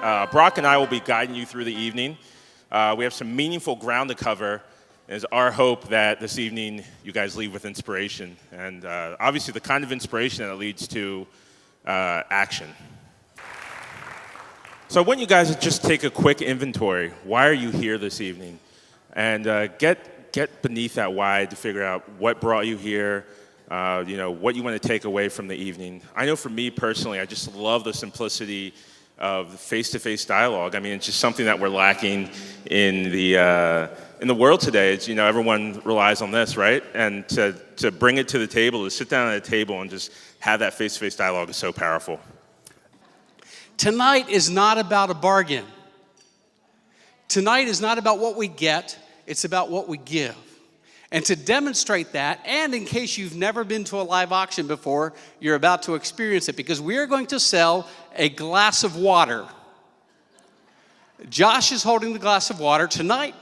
Brock and I will be guiding you through the evening. We have some meaningful ground to cover. It's our hope that this evening you guys leave with inspiration, and obviously the kind of inspiration that leads to action. So I want you guys to just take a quick inventory. Why are you here this evening? And get beneath that why to figure out what brought you here, what you want to take away from the evening. I know for me personally, I just love the simplicity of face-to-face dialogue. I mean, it's just something that we're lacking in the world today. It's, everyone relies on this, right? And to bring it to the table, to sit down at a table and just have that face-to-face dialogue is so powerful. Tonight is not about a bargain. Tonight is not about what we get, it's about what we give. And to demonstrate that, and in case you've never been to a live auction before, you're about to experience it, because we are going to sell a glass of water. Josh is holding the glass of water tonight.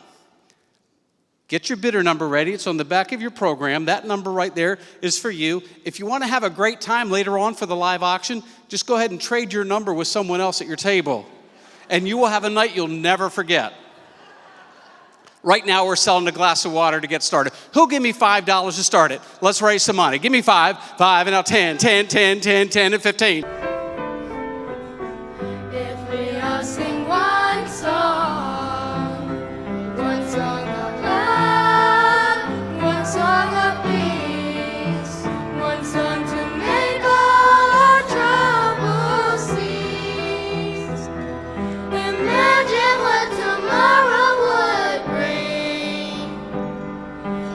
Get your bidder number ready. It's on the back of your program. That number right there is for you. If you want to have a great time later on for the live auction, just go ahead and trade your number with someone else at your table. And you will have a night you'll never forget. Right now, we're selling a glass of water to get started. Who'll give me $5 to start it? Let's raise some money. Give me 5, and now 10, 10, 10, 10, 10, and 15. If we all sing one song of love, one song of peace, one song to make all our troubles cease. Imagine what tomorrow would bring.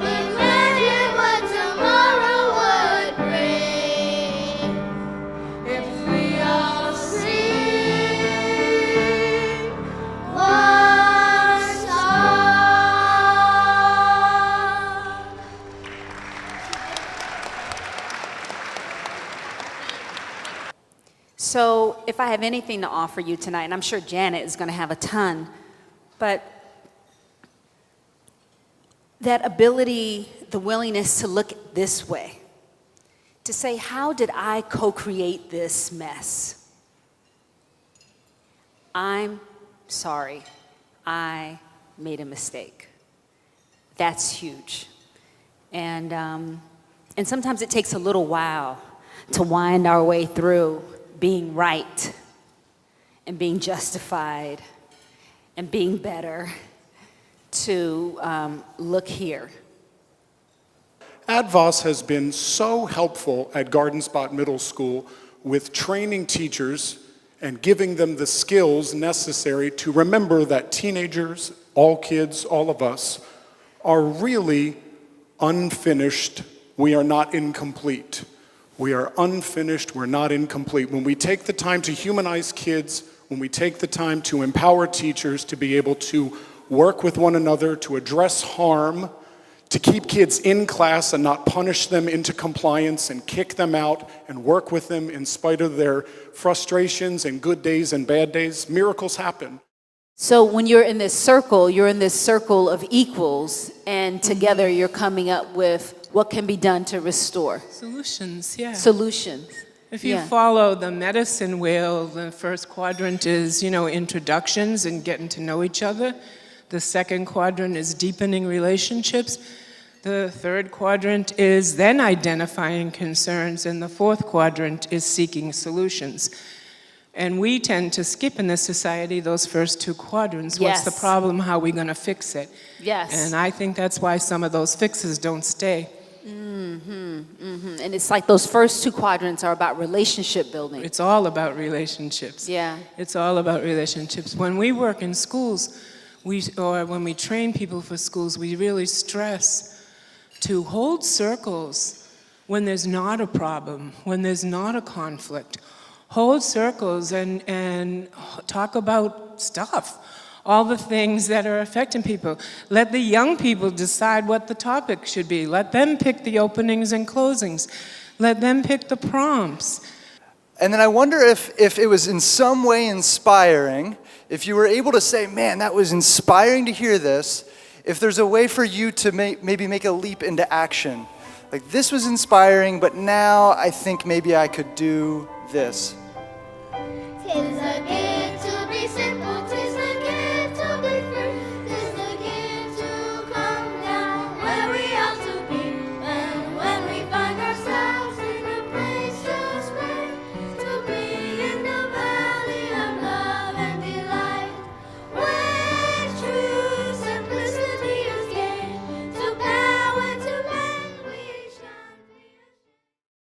Imagine what tomorrow would bring. If we all sing one song. So if I have anything to offer you tonight, and I'm sure Janet is going to have a ton, but that ability, the willingness to look this way, to say, how did I co-create this mess? I'm sorry, I made a mistake. That's huge. And sometimes it takes a little while to wind our way through being right and being justified and being better to look here. Advoz has been so helpful at Garden Spot Middle School with training teachers and giving them the skills necessary to remember that teenagers, all kids, all of us, are really unfinished. We are not incomplete. We are unfinished, we're not incomplete. When we take the time to humanize kids, when we take the time to empower teachers to be able to work with one another, to address harm, to keep kids in class and not punish them into compliance and kick them out and work with them in spite of their frustrations and good days and bad days, miracles happen. So when you're in this circle of equals, and together you're coming up with what can be done to restore. Solutions, yeah. Solutions. If you follow the medicine wheel, the first quadrant is, introductions and getting to know each other. The second quadrant is deepening relationships. The third quadrant is then identifying concerns, and the fourth quadrant is seeking solutions. And we tend to skip in this society those first two quadrants. Yes. What's the problem? How are we going to fix it? Yes. And I think that's why some of those fixes don't stay. And it's like those first two quadrants are about relationship building. It's all about relationships. Yeah. It's all about relationships. When we work in schools, or when we train people for schools, we really stress to hold circles when there's not a problem, when there's not a conflict. Hold circles and talk about stuff. All the things that are affecting people. Let the young people decide what the topic should be. Let them pick the openings and closings. Let them pick the prompts. And then I wonder if it was in some way inspiring, if you were able to say, man, that was inspiring to hear this, if there's a way for you to maybe make a leap into action. Like, this was inspiring, but now I think maybe I could do this.